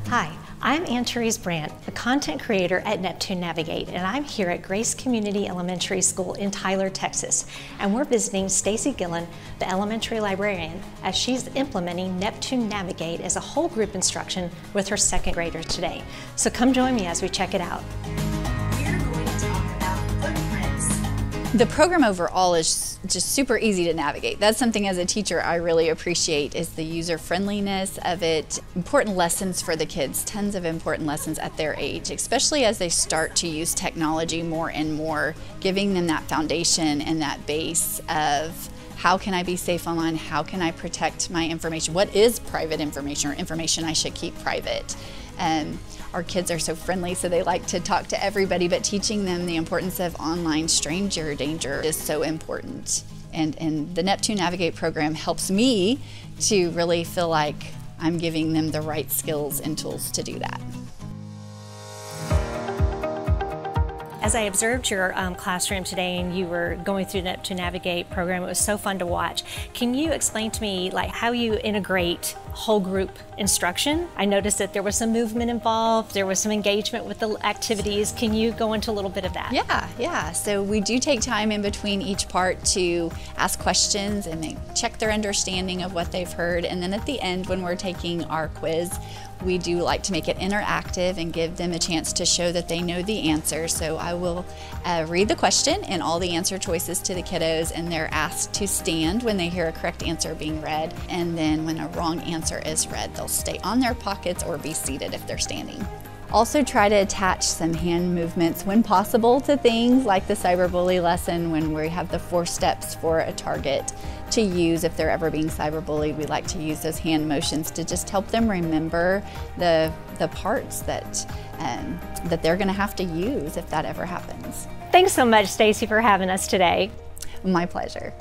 Hi, I'm Ann-Therese Brandt, a content creator at Neptune Navigate, and I'm here at Grace Community Elementary School in Tyler, Texas. And we're visiting Stacy Gillen, the elementary librarian, as she's implementing Neptune Navigate as a whole group instruction with her second graders today. So come join me as we check it out. We're going to talk about footprints. The program overall is just super easy to navigate. That's something as a teacher I really appreciate, is the user friendliness of it. Important lessons for the kids, tons of important lessons at their age, especially as they start to use technology more and more, giving them that foundation and that base of how can I be safe online, how can I protect my information, what is private information or information I should keep private. Our kids are so friendly, so they like to talk to everybody, but teaching them the importance of online stranger danger is so important. And the Neptune Navigate program helps me to really feel like I'm giving them the right skills and tools to do that. As I observed your classroom today and you were going through the Neptune Navigate program, it was so fun to watch. Can you explain to me how you integrate whole group instruction? I noticed that there was some movement involved, there was some engagement with the activities. Can you go into a little bit of that? Yeah. So we do take time in between each part to ask questions and check their understanding of what they've heard. And then at the end, when we're taking our quiz, we do like to make it interactive and give them a chance to show that they know the answer. So I will read the question and all the answer choices to the kiddos, and they're asked to stand when they hear a correct answer being read. And then when a wrong answer is read, they'll stay on their pockets or be seated if they're standing. Also try to attach some hand movements when possible to things like the cyberbully lesson, when we have the 4 steps for a target to use if they're ever being cyberbullied. We like to use those hand motions to just help them remember the parts that they're going to have to use if that ever happens. Thanks so much, Stacy, for having us today. My pleasure.